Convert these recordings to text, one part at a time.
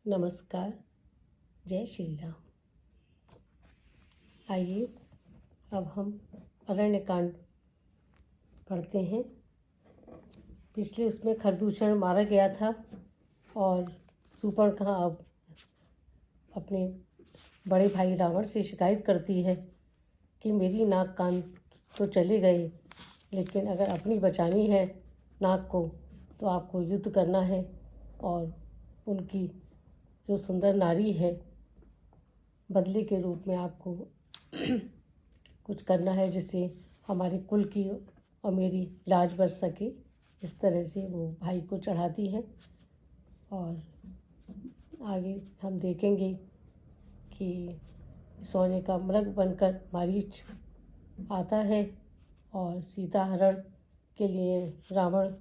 नमस्कार। जय श्री राम। आइए अब हम अरण्यकांड पढ़ते हैं। पिछले उसमें खरदूषण मारा गया था और शूर्पणखा अब अपने बड़े भाई रावण से शिकायत करती है कि मेरी नाक कान तो चले गए, लेकिन अगर अपनी बचानी है नाक को तो आपको युद्ध करना है और उनकी जो सुंदर नारी है बदले के रूप में आपको कुछ करना है जिससे हमारे कुल की और मेरी लाज बच सके। इस तरह से वो भाई को चढ़ाती है और आगे हम देखेंगे कि सोने का मृग बनकर मारीच आता है और सीता हरण के लिए रावण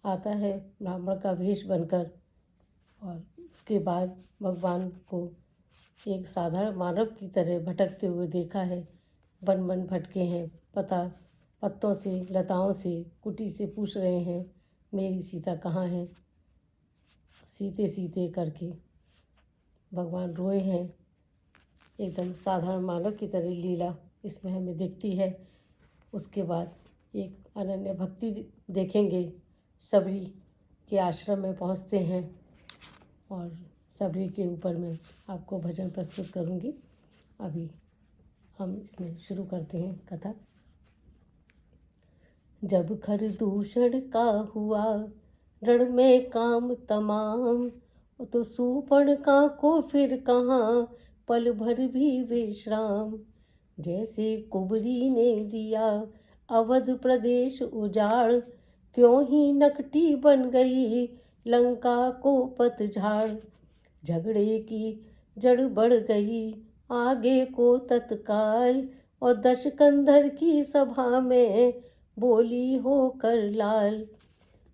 आता है ब्राह्मण का वेश बनकर, और उसके बाद भगवान को एक साधारण मानव की तरह भटकते हुए देखा है। वन वन भटके हैं, पत्तों से, लताओं से, कुटी से पूछ रहे हैं मेरी सीता कहाँ है। सीते सीते करके भगवान रोए हैं। एकदम साधारण मानव की तरह लीला इसमें हमें दिखती है। उसके बाद एक अनन्य भक्ति देखेंगे। सबरी के आश्रम में पहुंचते हैं और सबरी के ऊपर मैं आपको भजन प्रस्तुत करूंगी। अभी हम इसमें शुरू करते हैं कथा। जब खरदूषण का हुआ रण में काम तमाम, तो शूर्पणखा को फिर कहाँ पल भर भी विश्राम। जैसे कुबरी ने दिया अवध प्रदेश उजाड़, त्यों ही नकटी बन गई लंका को पतझाड़। झगड़े की जड़ बढ़ गई आगे को तत्काल, और दशकंधर की सभा में बोली होकर लाल।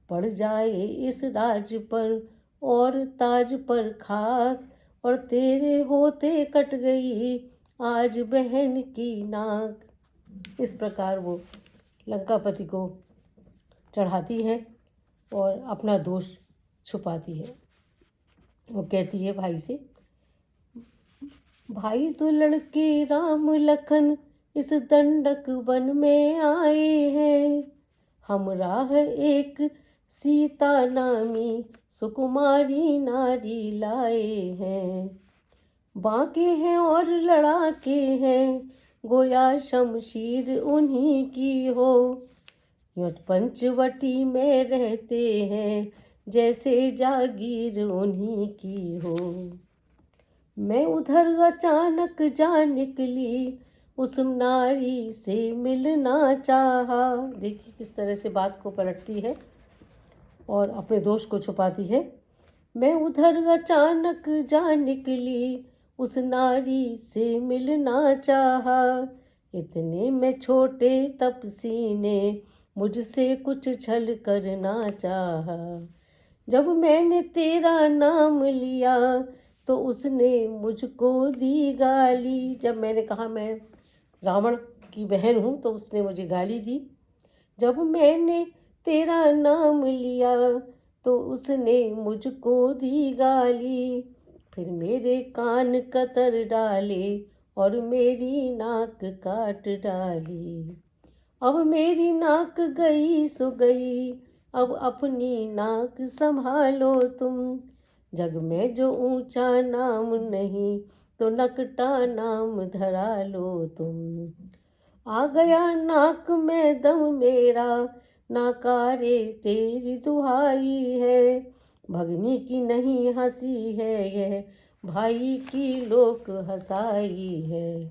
पड़ जाए इस राज पर और ताज पर खाक, और तेरे होते कट गई आज बहन की नाक। इस प्रकार वो लंकापति को चढ़ाती है और अपना दोष छुपाती है। वो कहती है भाई से, भाई तो लड़के राम लखन इस दंडक वन में आए हैं। हम राह एक सीता नामी सुकुमारी नारी लाए हैं। बांके हैं और लड़ाके हैं, गोया शमशीर उन्हीं की हो। यूं पंचवटी में रहते हैं, जैसे जागीर उन्हीं की हो। मैं उधर अचानक जा निकली, उस नारी से मिलना चाहा। देखिए किस तरह से बात को पलटती है और अपने दोष को छुपाती है। मैं उधर अचानक जा निकली, उस नारी से मिलना चाहा। इतने में छोटे तपसी ने मुझसे कुछ छल करना चाहा। जब मैंने तेरा नाम लिया तो उसने मुझको दी गाली। जब मैंने कहा मैं रावण की बहन हूँ तो उसने मुझे गाली दी। जब मैंने तेरा नाम लिया तो उसने मुझको दी गाली। फिर मेरे कान कतर डाले और मेरी नाक काट डाली। अब मेरी नाक गई सो गई, अब अपनी नाक संभालो तुम। जग में जो ऊंचा नाम नहीं, तो नकटा नाम धरा लो तुम। आ गया नाक में दम मेरा, नाकारे तेरी दुहाई है। भगनी की नहीं हंसी है यह, भाई की लोक हंसाई है।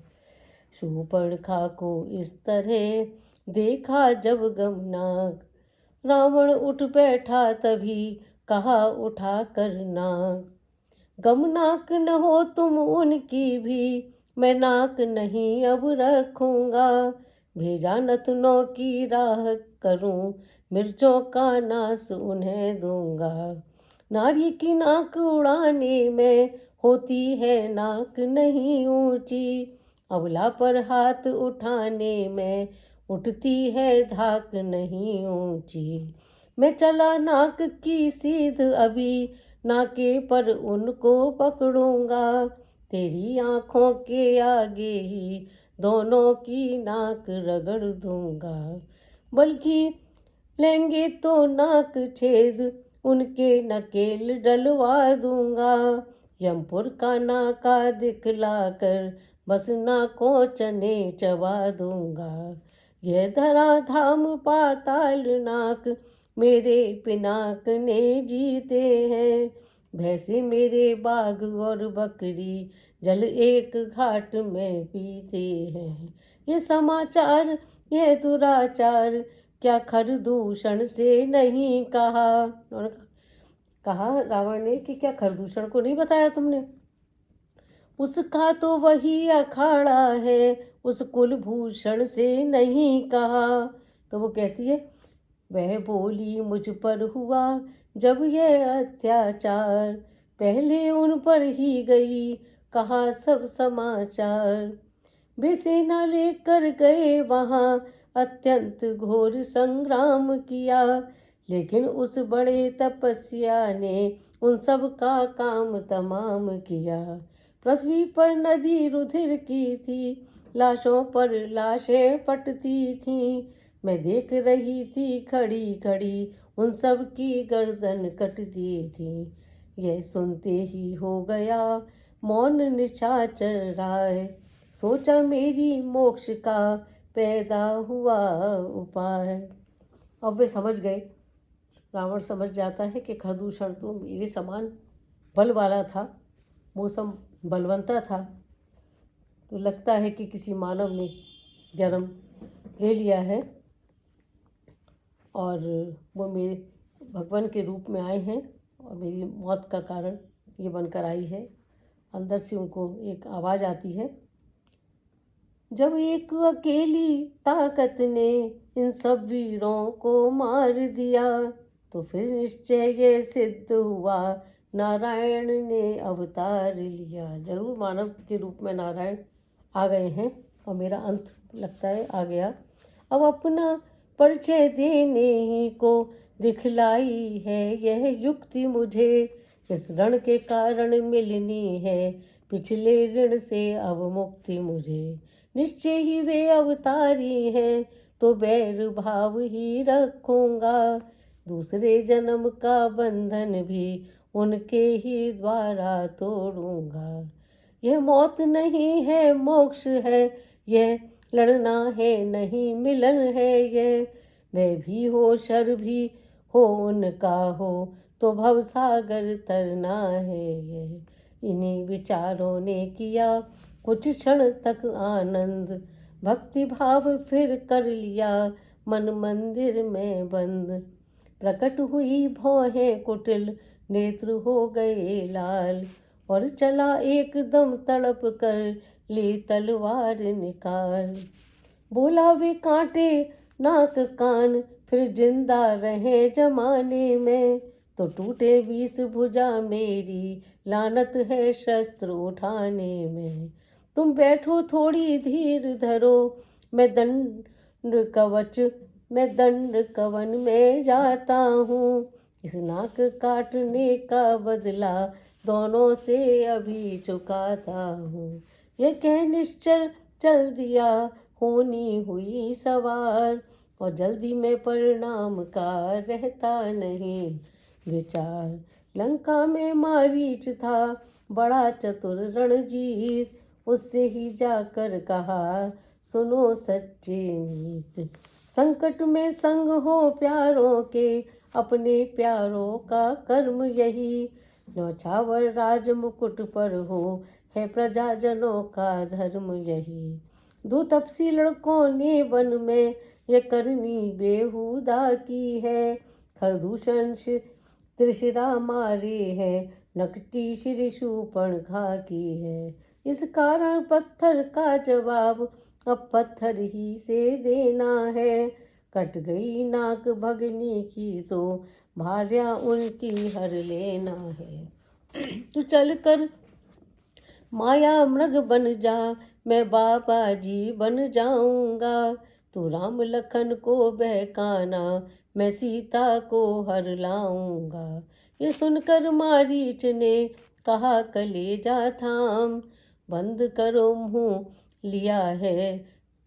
शूर्पणखा को इस तरह देखा जब गमनाक, रावण उठ बैठा तभी कहा उठा कर नाक। गमनाक न हो तुम उनकी भी, मैं नाक नहीं अब रखूंगा। भेजा नतनों की राह करूं, मिर्चों का नाश उन्हें दूंगा। नारी की नाक उड़ाने में होती है नाक नहीं ऊंची, अबला पर हाथ उठाने में उठती है धाक नहीं ऊंची। मैं चला नाक की सीध अभी, नाके पर उनको पकड़ूंगा। तेरी आँखों के आगे ही दोनों की नाक रगड़ दूंगा। बल्कि लेंगे तो नाक छेद उनके नकेल डलवा दूंगा। यमपुर का नाका दिखला कर बस नाकों चने चबा दूंगा। यह धरा धाम पाताल नाक मेरे पिनाक ने जीते हैं। भैंसे मेरे बाघ और बकरी जल एक घाट में पीते हैं। ये समाचार यह दुराचार क्या खरदूषण से नहीं कहा। उन्होंने कहा रावण ने कि क्या खरदूषण को नहीं बताया तुमने। उसका तो वही अखाड़ा है, उस कुलभूषण से नहीं कहा। तो वो कहती है वह बोली मुझ पर हुआ जब यह अत्याचार, पहले उन पर ही गई कहा सब समाचार। वे सेना लेकर गए वहाँ अत्यंत घोर संग्राम किया, लेकिन उस बड़े तपस्या ने उन सब का काम तमाम किया। पृथ्वी पर नदी रुधिर की थी, लाशों पर लाशें पटती थीं। मैं देख रही थी खड़ी खड़ी उन सब की गर्दन कटती थी। यह सुनते ही हो गया मौन निशाचर राय, सोचा मेरी मोक्ष का पैदा हुआ उपाय। अब वे समझ गए, रावण समझ जाता है कि खरदूषण तो मेरे समान बल वाला था, मौसम बलवंता था। तो लगता है कि किसी मानव ने जन्म ले लिया है और वो मेरे भगवान के रूप में आए हैं और मेरी मौत का कारण ये बनकर आई है। अंदर से उनको एक आवाज़ आती है, जब एक अकेली ताकत ने इन सब वीरों को मार दिया, तो फिर निश्चय ये सिद्ध हुआ नारायण ने अवतार लिया। जरूर मानव के रूप में नारायण आ गए हैं और मेरा अंत लगता है आ गया। अब अपना परिचय देने ही को दिखलाई है यह युक्ति मुझे, इस ऋण के कारण मिलनी है पिछले ऋण से अब मुक्ति मुझे। निश्चय ही वे अवतारी हैं तो बैर भाव ही रखूंगा, दूसरे जन्म का बंधन भी उनके ही द्वारा तोड़ूंगा। यह मौत नहीं है मोक्ष है, यह लड़ना है नहीं मिलन है। यह वह भी हो शर भी हो उनका हो तो भवसागर तरना है। यह इन्हीं विचारों ने किया कुछ क्षण तक आनंद, भक्ति भाव फिर कर लिया मन मंदिर में बंद। प्रकट हुई भौहें कुटिल नेत्र हो गए लाल, और चला एकदम तड़प कर ली तलवार निकाल। बोला वे कांटे नाक कान फिर जिंदा रहे जमाने में, तो टूटे 20 भुजा मेरी लानत है शस्त्र उठाने में। तुम बैठो थोड़ी धीर धरो मैं दंड कवन में जाता हूँ, इस नाक काटने का बदला दोनों से अभी चुकाता हूँ। यह कह निश्चर चल दिया होनी हुई सवार, और जल्दी में परिणाम का रहता नहीं विचार। लंका में मारीच था बड़ा चतुर रणजीत, उससे ही जाकर कहा सुनो सच्चे मीत। संकट में संग हो प्यारों के अपने प्यारों का कर्म यही, नौछावर राज मुकुट पर हो है प्रजाजनों का धर्म यही। दो तपसी लड़कों ने वन में ये करनी बेहुदा की है, खरदूषण त्रिशिरा मारे है नकटी श्री शूर्पणखा की है। इस कारण पत्थर का जवाब अब पत्थर ही से देना है, कट गई नाक भगनी की तो भार्या उनकी हर लेना है। तू चल कर माया मृग बन जा मैं बाबा जी बन जाऊंगा, तू राम लखन को बहकाना मैं सीता को हर लाऊंगा। ये सुनकर मारीच ने कहा कलेजा थाम, बंद करो मुँह लिया है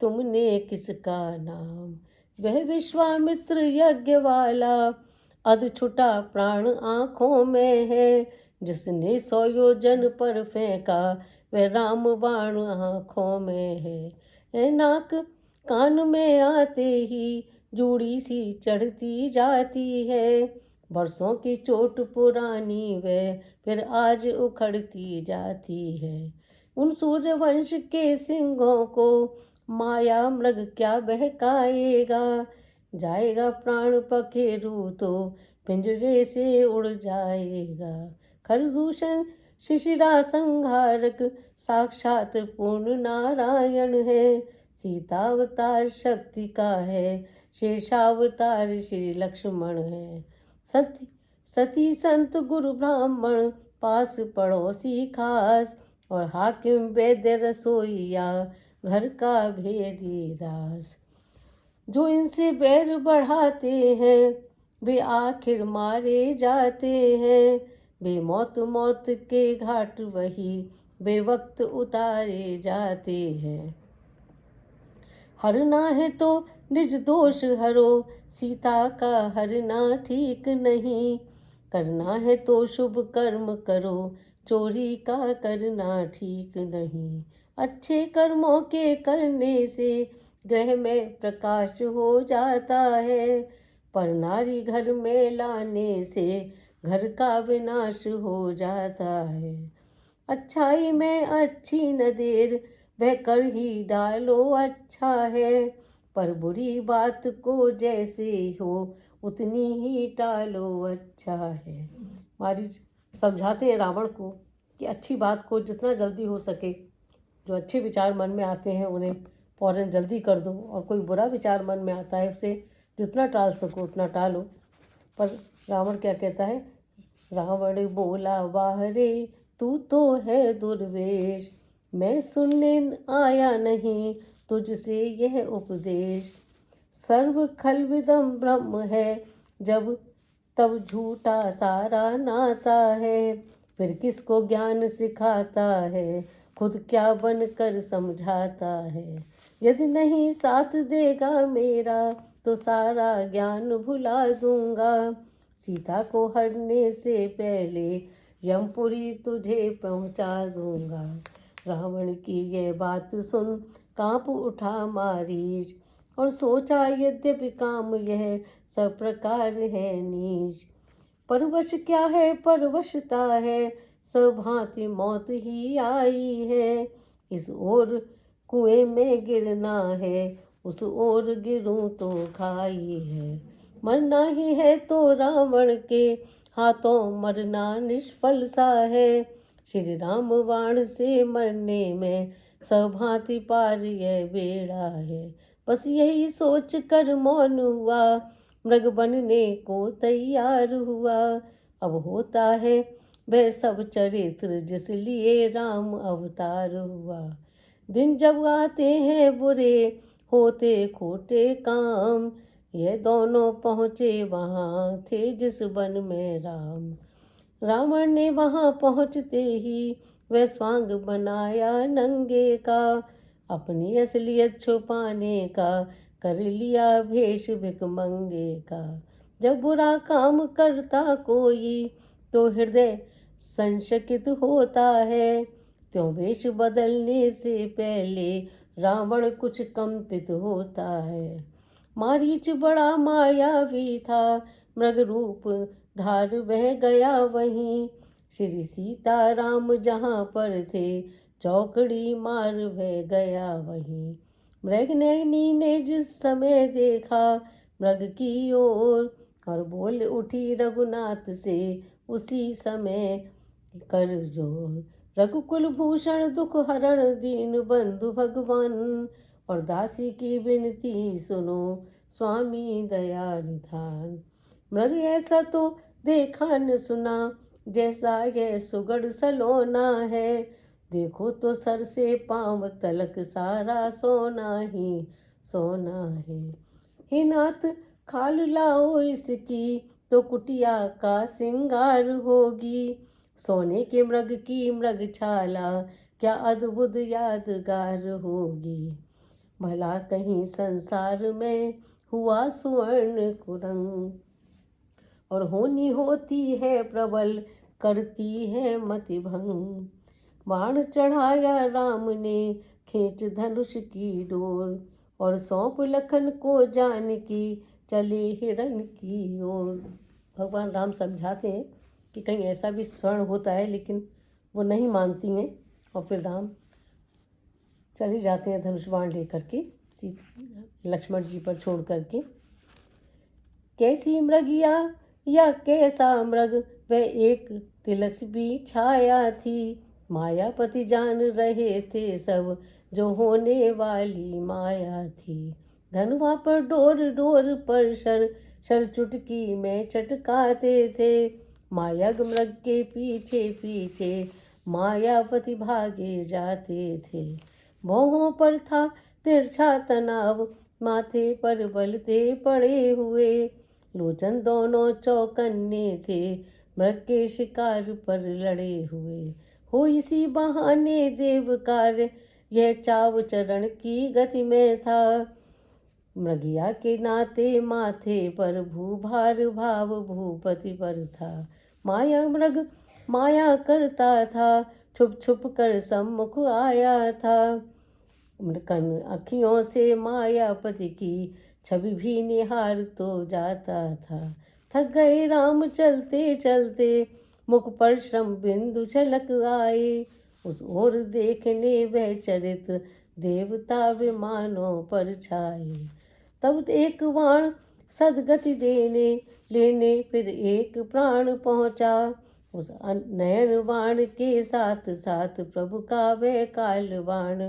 तुमने किसका नाम। वह विश्वामित्र यज्ञ वाला अध छुटा प्राण आँखों में है, जिसने 100 योजन पर फेंका वह राम बाण आँखों में है। नाक कान में आते ही जूड़ी सी चढ़ती जाती है, बरसों की चोट पुरानी वह फिर आज उखड़ती जाती है। उन सूर्यवंश के सिंहों को माया मृग क्या बहकाएगा, जाएगा प्राण पखेरु तो पिंजरे से उड़ जाएगा। खरदूषण शिशिरा संहारक साक्षात पूर्ण नारायण है, सीतावतार शक्ति का है, शेषावतार श्री लक्ष्मण है। सती संत गुरु ब्राह्मण पास पड़ोसी खास, और हाकिम वैद्य रसोइया घर का भेदी दास। जो इनसे बैर बढ़ाते हैं वे आखिर मारे जाते हैं, बेमौत मौत के घाट वही बेवक्त उतारे जाते हैं। हरना है तो निज दोष हरो, सीता का हरना ठीक नहीं, करना है तो शुभ कर्म करो, चोरी का करना ठीक नहीं। अच्छे कर्मों के करने से ग्रह में प्रकाश हो जाता है, पर नारी घर में लाने से घर का विनाश हो जाता है। अच्छाई में अच्छी न देर वह कर ही डालो अच्छा है, पर बुरी बात को जैसे हो उतनी ही टालो अच्छा है। मारीच समझाते हैं रावण को कि अच्छी बात को जितना जल्दी हो सके, जो अच्छे विचार मन में आते हैं उन्हें फौरन जल्दी कर दो, और कोई बुरा विचार मन में आता है उसे जितना टाल सको उतना टालो। पर रावण क्या कहता है, रावण बोला वाह रे तू तो है दुर्वेश, मैं सुनने आया नहीं तुझसे यह उपदेश। सर्व खलविदम ब्रह्म है जब तब झूठा सारा नाता है, फिर किसको ज्ञान सिखाता है खुद क्या बनकर समझाता है। यदि नहीं साथ देगा मेरा तो सारा ज्ञान भुला दूंगा, सीता को हरने से पहले यमपुरी तुझे पहुंचा दूंगा। रावण की यह बात सुन कांप उठा मारीच, और सोचा यद्यपि काम यह सब प्रकार है नीच। परवश क्या है परवशता है, सब भांति मौत ही आई है, इस ओर कुएं में गिरना है उस ओर गिरूं तो खाई है। मरना ही है तो रावण के हाथों मरना निष्फल सा है, श्री राम बाण से मरने में सब भांति पार यह बेड़ा है। बस यही सोच कर मौन हुआ, मृग बनने को तैयार हुआ, अब होता है वह सब चरित्र जिस लिए राम अवतार हुआ। दिन जब आते हैं बुरे होते खोटे काम, ये दोनों पहुँचे वहाँ थे जिस वन में राम। रावण ने वहाँ पहुँचते ही वह स्वांग बनाया नंगे का, अपनी असलियत छुपाने का कर लिया भेष भिखमंगे का। जब बुरा काम करता कोई तो हृदय संशकित होता है, त्यों वेश बदलने से पहले रावण कुछ कंपित होता है। मारीच बड़ा मायावी था, मृग रूप धार वह गया वहीं, श्री सीता राम जहाँ पर थे चौकड़ी मार वह गया वहीं। मृगनयनी ने जिस समय देखा मृग की ओर, और बोल उठी रघुनाथ से उसी समय कर जोर। रघुकुल भूषण दुख हरण दीन बंधु भगवान, और दासी की विनती सुनो स्वामी दया निधान। मृग ऐसा तो देखा न सुना जैसा यह सुगढ़ सलोना है, देखो तो सर से पांव तलक सारा सोना ही सोना है। हे नाथ खाल लाओ इसकी तो कुटिया का सिंगार होगी। सोने के मृग की मृगशाला क्या अद्भुत यादगार होगी। भला कहीं संसार में हुआ सुवर्ण कुरंग, और होनी होती है प्रबल, करती है मति भंग। बाण चढ़ाया राम ने, खींच धनुष की डोर, और सौंप लखन को जानकी, चले हिरन की ओर। भगवान राम समझाते हैं कि कहीं ऐसा भी स्वर्ण होता है, लेकिन वो नहीं मानती हैं, और फिर राम चले जाते हैं धनुष बाण लेकर के लक्ष्मण जी पर छोड़ करके। कैसी मृगिया या कैसा मृग, वह एक तिलस्मी छाया थी। मायापति जान रहे थे सब, जो होने वाली माया थी। धनुआ पर डोर डोर पर शर, शर चुटकी में चटकाते थे। मायाग मृग के पीछे पीछे, मायापति भागे जाते थे। भौहों पर था तिरछा तनाव, माथे पर बलते पड़े हुए। लोचन दोनों चौकन्ने थे, मृग के शिकार पर लड़े हुए। हो इसी बहाने देव कार्य, यह चाव चरण की गति में था। मृगिया के नाते माथे पर भूभार भाव भूपति पर था। माया मृग माया करता था, छुप छुप कर सम्मुख आया था। कन अखियों से मायापति की छवि भी निहार तो जाता था। थक गए राम चलते चलते, मुख पर श्रम बिंदु झलक आए। उस ओर देखने वह चरित्र, देवता विमानों पर छाए। तब एक बाण सदगति देने लेने, फिर एक प्राण पहुँचा। उस नयन बाण के साथ साथ प्रभु का वह काल बाण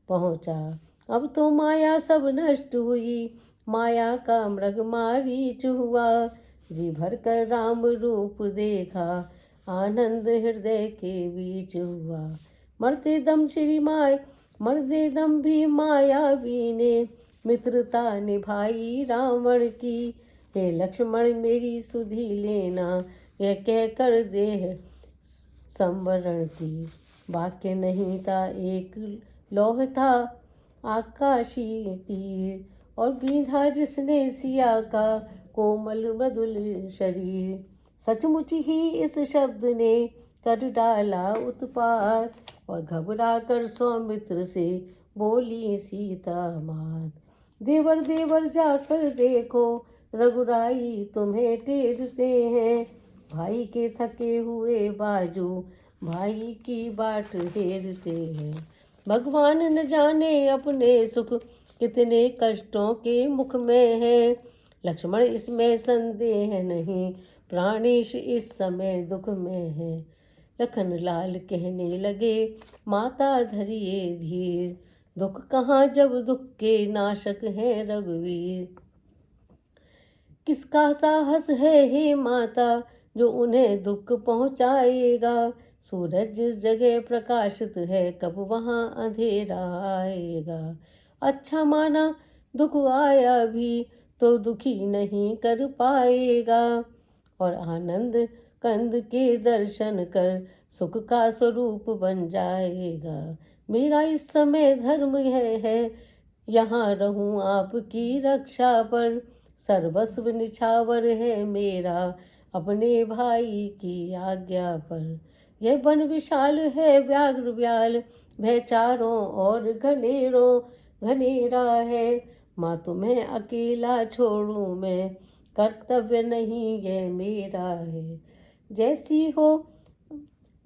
पहुँचा। अब तो माया सब नष्ट हुई, माया का मृग मारीच हुआ। जी भर कर राम रूप देखा, आनंद हृदय के बीच हुआ। मरते दम मरते दम भी मायावी ने, मित्रता निभाई रावण की। हे लक्ष्मण मेरी सुधि लेना, यह कह कर देह संवरण की। वाक्य नहीं था एक लौह था आकाशी तीर, और बीधा जिसने सिया का कोमल मृदुल शरीर। सचमुच ही इस शब्द ने कर डाला उत्पात, और घबरा कर सौमित्र से बोली सीता मात। देवर देवर जाकर देखो, रघुराई तुम्हें टेरते हैं। भाई के थके हुए बाजू, भाई की बाट हेरते हैं। भगवान न जाने अपने सुख, कितने कष्टों के मुख में है। लक्ष्मण इसमें संदेह नहीं, प्राणेश इस समय दुख में है। लखन लाल कहने लगे, माता धरिए धीर। दुख कहाँ जब दुख के नाशक है रघुवीर। किसका साहस है हे माता, जो उन्हें दुख पहुँचाएगा। सूरज जिस जगह प्रकाशित है, कब वहाँ अंधेरा आएगा। अच्छा माना दुख आया भी, तो दुखी नहीं कर पाएगा। और आनंद कंद के दर्शन कर, सुख का स्वरूप बन जाएगा। मेरा इस समय धर्म है यहाँ रहूं आपकी रक्षा पर। सर्वस्व निछावर है मेरा, अपने भाई की आज्ञा पर। यह वन विशाल है व्याघ्र व्याल, वह चारों और घनेरा है। माँ तुम्हें अकेला छोड़ूं मैं, कर्तव्य नहीं ये मेरा है। जैसी हो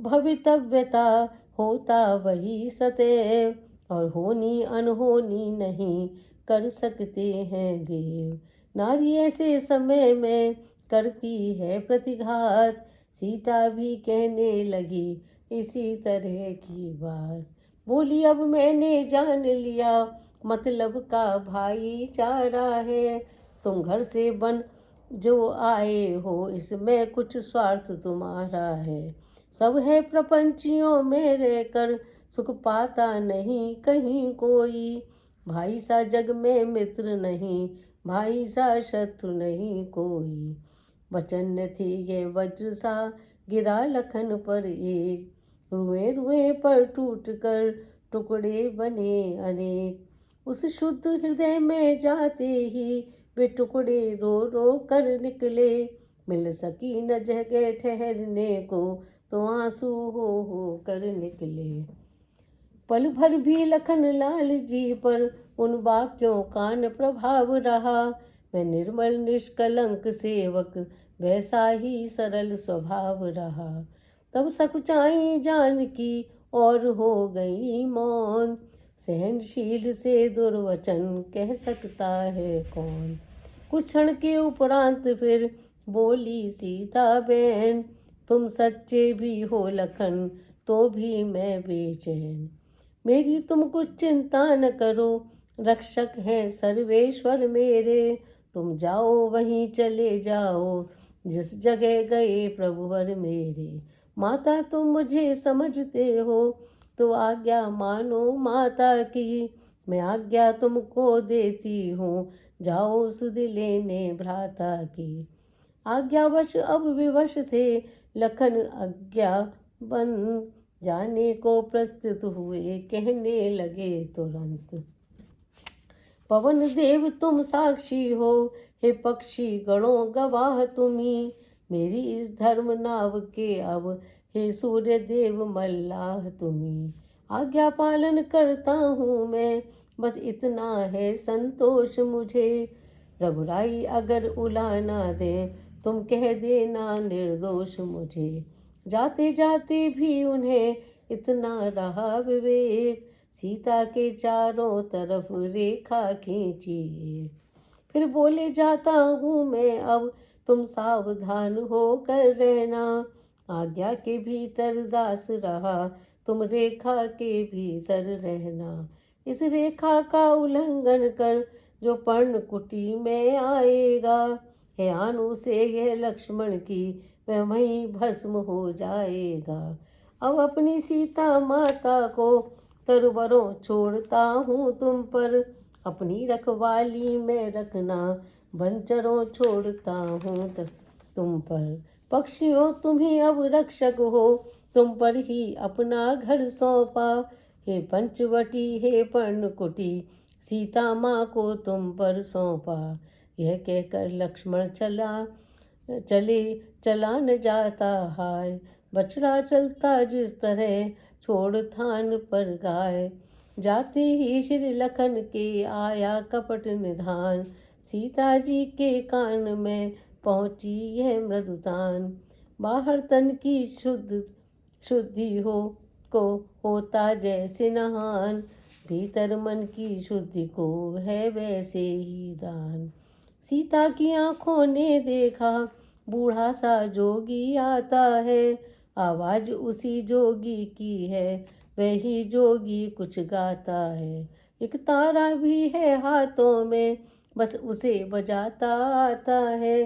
भवितव्यता, होता वही सदैव, और होनी अनहोनी नहीं कर सकते हैं देव। नारी ऐसे समय में करती है प्रतिघात, सीता भी कहने लगी इसी तरह की बात। बोली अब मैंने जान लिया, मतलब का भाईचारा है। तुम घर से बन जो आए हो, इसमें कुछ स्वार्थ तुम्हारा है। सब है प्रपंचियों में रहकर, सुख पाता नहीं कहीं कोई। भाई सा जग में मित्र नहीं, भाई सा शत्रु नहीं कोई। वचन न थे ये वज्र सा, गिरा लखन पर एक। रुए रुए पर टूट कर टुकड़े बने अनेक। उस शुद्ध हृदय में जाते ही वे टुकड़े रो रो कर निकले। मिल सकी न जगह ठहरने को, तो आंसू हो कर निकले। पल भर भी लखन लाल जी पर उन वाक्यों का न प्रभाव रहा। मैं निर्मल निष्कलंक सेवक, वैसा ही सरल स्वभाव रहा। तब सकुचाई जानकी और हो गई मौन। सहनशील से दुर्वचन कह सकता है कौन। कुछ क्षण के उपरांत फिर बोली सीता बहन, तुम सच्चे भी हो लखन, तो भी मैं बेचैन। मेरी तुम कुछ चिंता न करो, रक्षक हैं सर्वेश्वर मेरे। तुम जाओ वहीं चले जाओ, जिस जगह गए प्रभुवर मेरे। माता तुम मुझे समझते हो, तो आज्ञा मानो माता की। मैं आज्ञा तुमको देती हूँ, जाओ सुध लेने भ्राता की। आज्ञावश अब विवश थे लखन, आज्ञा बन जाने को प्रस्तुत हुए, कहने लगे तुरंत। पवन देव तुम साक्षी हो, हे पक्षी गणों गवाह तुम्ही। मेरी इस धर्म नाव के अब, हे सूर्य देव मल्लाह तुम्ही। आज्ञा पालन करता हूँ मैं, बस इतना है संतोष मुझे। रघुराई अगर उलाना दे, तुम कह देना निर्दोष मुझे। जाते जाते भी उन्हें इतना रहा विवेक, सीता के चारों तरफ रेखा खींची। फिर बोले जाता हूँ मैं अब, तुम सावधान होकर रहना। आज्ञा के भीतर दास रहा, तुम रेखा के भीतर रहना। इस रेखा का उल्लंघन कर जो पर्णकुटी में आएगा, है आनु से यह लक्ष्मण की, वह वहीं भस्म हो जाएगा। अब अपनी सीता माता को तरवरों छोड़ता हूँ तुम पर, अपनी रखवाली में रखना, बनचरों छोड़ता हूँ तुम पर। पक्षियों तुम ही अब रक्षक हो, तुम पर ही अपना घर सौंपा। हे पंचवटी हे पर्णकुटी, सीता माँ को तुम पर सौंपा। यह कहकर लक्ष्मण चला न जाता हाय। बछड़ा चलता जिस तरह, छोड़ थान पर गाय। जाते ही श्री लखन के आया कपट निधान, सीता जी के कान में पहुँची यह मृदुतान। बाहर तन की शुद्धि को होता जैसे नहान, भीतर मन की शुद्धि को है वैसे ही दान। सीता की आँखों ने देखा, बूढ़ा सा जोगी आता है। आवाज उसी जोगी की है, वही जोगी कुछ गाता है। एक तारा भी है हाथों में, बस उसे बजाता आता है।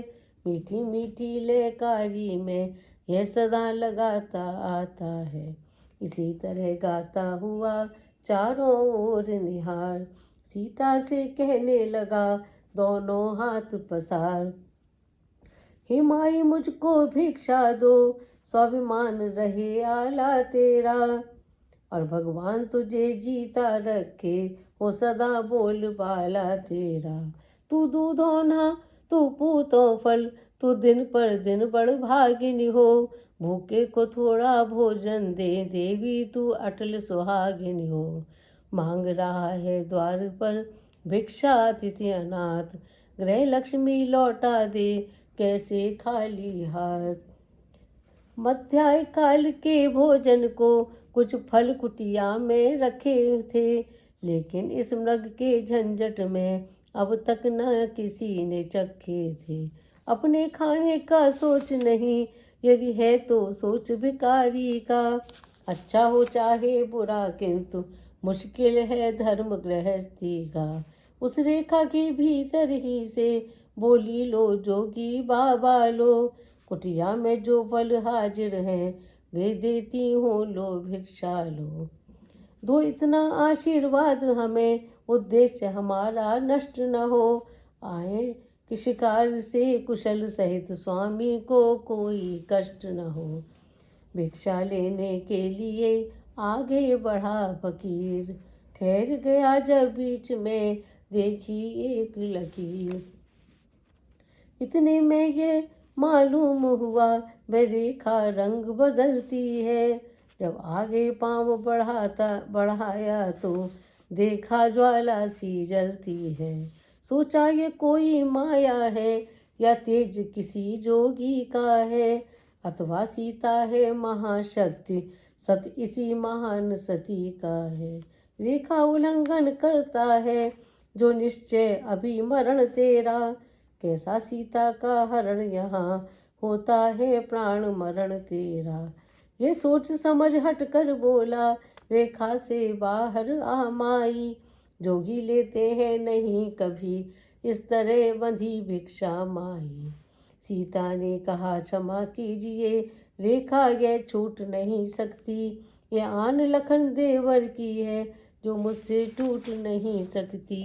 मीठी मीठी लयकारी में यह सदा लगाता आता है। इसी तरह गाता हुआ चारों ओर निहार, सीता से कहने लगा दोनों हाथ पसार। हे माई मुझको भिक्षा दो, स्वाभिमान रहे आला तेरा। और भगवान तुझे जीता रखे, हो सदा बोल बाला तेरा। तू दूधो ना तू पूतो फल, तू दिन पर दिन बढ़ भागिनी हो। भूखे को थोड़ा भोजन दे, देवी तू अटल सुहागिनी हो। मांग रहा है द्वार पर भिक्षा अतिथि अनाथ, गृह लक्ष्मी लौटा दे कैसे खाली हाथ। मध्याह्न काल के भोजन को कुछ फल कुटिया में रखे थे, लेकिन इस मृग के झंझट में अब तक न किसी ने चखे थे। अपने खाने का सोच नहीं, यदि है तो सोच भिखारी का। अच्छा हो चाहे बुरा, किंतु मुश्किल है धर्म गृहस्थी का। उस रेखा के भीतर ही से बोली लो जोगी बाबा लो। कुटिया में जो फल हाजिर हैं, वे देती हूँ लो भिक्षा लो। दो इतना आशीर्वाद हमें, उद्देश्य हमारा नष्ट न हो। आए कि शिकार से कुशल सहित स्वामी को कोई कष्ट न हो। भिक्षा लेने के लिए आगे बढ़ा फकीर, ठहर गया जब बीच में देखी एक लकीर। इतने में ये मालूम हुआ वह रेखा रंग बदलती है। जब आगे पाँव बढ़ाया तो देखा ज्वाला सी जलती है। सोचा ये कोई माया है या तेज किसी जोगी का है, अथवा सीता है महाशक्ति, सत इसी महान सती का है। रेखा उल्लंघन करता है जो निश्चय अभी मरण तेरा, कैसा सीता का हरण यहाँ होता है प्राण मरण तेरा। ये सोच समझ हट कर बोला रेखा से बाहर आ माई, जोगी लेते हैं नहीं कभी इस तरह बंधी भिक्षा माई। सीता ने कहा क्षमा कीजिए रेखा यह छूट नहीं सकती, ये आन लखन देवर की है जो मुझसे टूट नहीं सकती।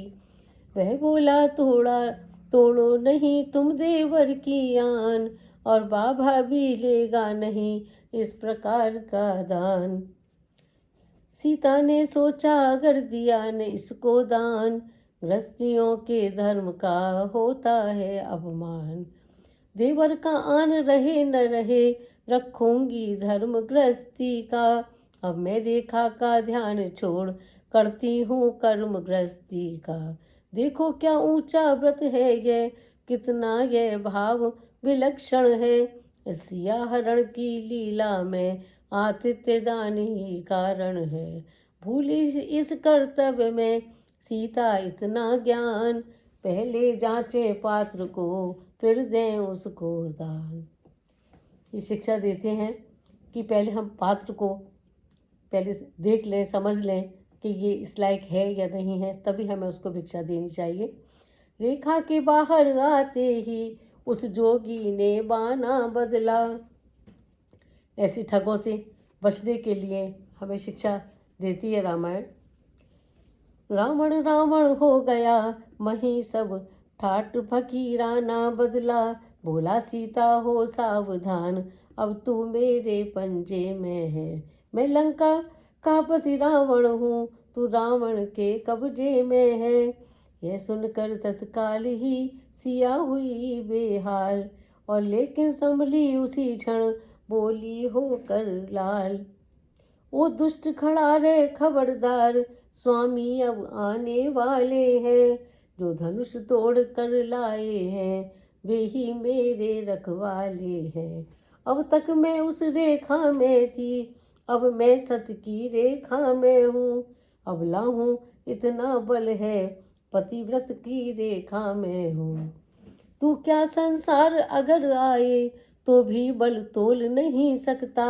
वह बोला तोड़ो नहीं तुम देवर की आन, और बाबा भी लेगा नहीं इस प्रकार का दान। सीता ने सोचा अगर दिया न इसको दान, गृहस्थियों के धर्म का होता है अपमान। देवर का आन रहे न रहे रखूंगी धर्म गृहस्थी का, अब मैं रेखा का ध्यान छोड़ करती हूँ कर्म गृहस्थी का। देखो क्या ऊंचा व्रत है ये, कितना यह भाव विलक्षण है। सिया हरण की लीला में आतिथ्य दान ही कारण है। भूली इस कर्तव्य में सीता इतना ज्ञान, पहले जांचे पात्र को फिर दें उसको दान। ये शिक्षा देते हैं कि पहले हम पात्र को पहले देख लें, समझ लें कि ये इस लायक है या नहीं है, तभी हमें उसको भिक्षा देनी चाहिए। रेखा के बाहर आते ही उस जोगी ने बाना बदला। ऐसी ठगों से बचने के लिए हमें शिक्षा देती है रामायण। रावण रावण हो गया मही सब ठाट फकीराना बदला, बोला सीता हो सावधान अब तू मेरे पंजे में है। मैं लंका का पति रावण हूँ, तू रावण के कब्जे में है। यह सुनकर तत्काल ही सिया हुई बेहाल, और लेकिन संभली उसी क्षण बोली होकर लाल। वो दुष्ट खड़ा रे खबरदार, स्वामी अब आने वाले हैं। जो धनुष तोड़ कर लाए हैं वे ही मेरे रखवाले हैं। अब तक मैं उस रेखा में थी, अब मैं सत की रेखा में हूँ। अबला हूँ इतना बल है, पतिव्रत की रेखा में हूँ। तू क्या संसार अगर आए तो भी बल तोल नहीं सकता।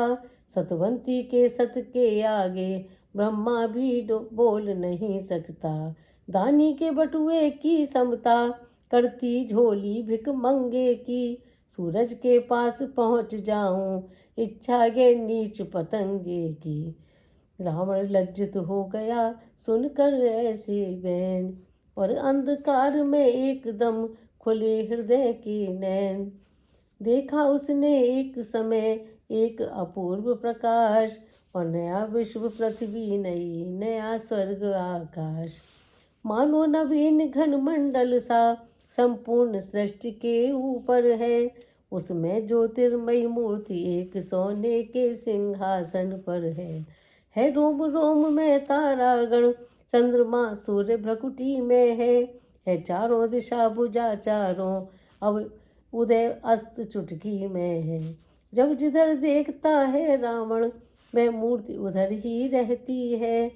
सतवंती के सत के आगे ब्रह्मा भी बोल नहीं सकता। दानी के बटुए की समता करती झोली भिक मंगे की। सूरज के पास पहुँच जाऊं इच्छा ये नीच पतंगे की। रावण लज्जित हो गया सुनकर ऐसे बैन, और अंधकार में एकदम खुले हृदय की नैन। देखा उसने एक समय एक अपूर्व प्रकाश, और नया विश्व पृथ्वी नई नया स्वर्ग आकाश। मानो नवीन घन मंडल सा संपूर्ण सृष्टि के ऊपर है। उसमें ज्योतिर्मयी मूर्ति एक सोने के सिंहासन पर है रोम रोम में तारागण, चंद्रमा सूर्य भ्रकुटी में है चारों दिशा भुजा चारों, अब उदय अस्त चुटकी में है। जब जिधर देखता है रावण वह मूर्ति उधर ही रहती है।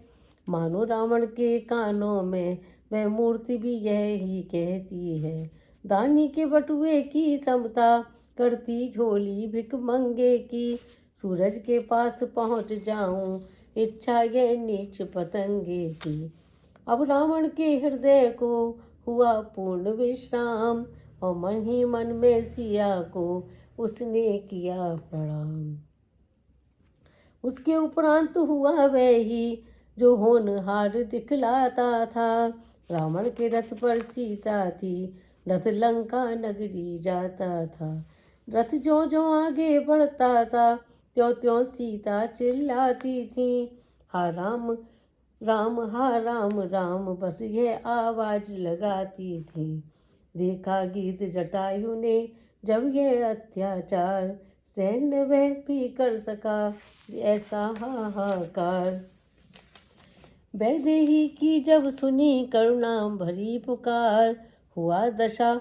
मानो रावण के कानों में वह मूर्ति भी यही कहती है। दानी के बटुए की समता करती झोली भिक मंगे की। सूरज के पास पहुँच जाऊं इच्छा ये नीच पतंगे की। अब रावण के हृदय को हुआ पूर्ण विश्राम, और मन ही मन में सिया को उसने किया प्रणाम। उसके उपरांत हुआ वह ही जो होनहार दिखलाता था। रावण के रथ पर सीता थी रथ लंका नगरी जाता था। रथ जो जो आगे बढ़ता था, त्यों त्यों सीता चिल्लाती थी, हा राम राम, हा राम राम, बस ये आवाज लगाती थी। देखा गीत जटायु ने जब ये अत्याचार, सैन्य वह भी कर सका ऐसा हाहाकार। वैदेही की जब सुनी करुणा भरी पुकार, हुआ दशा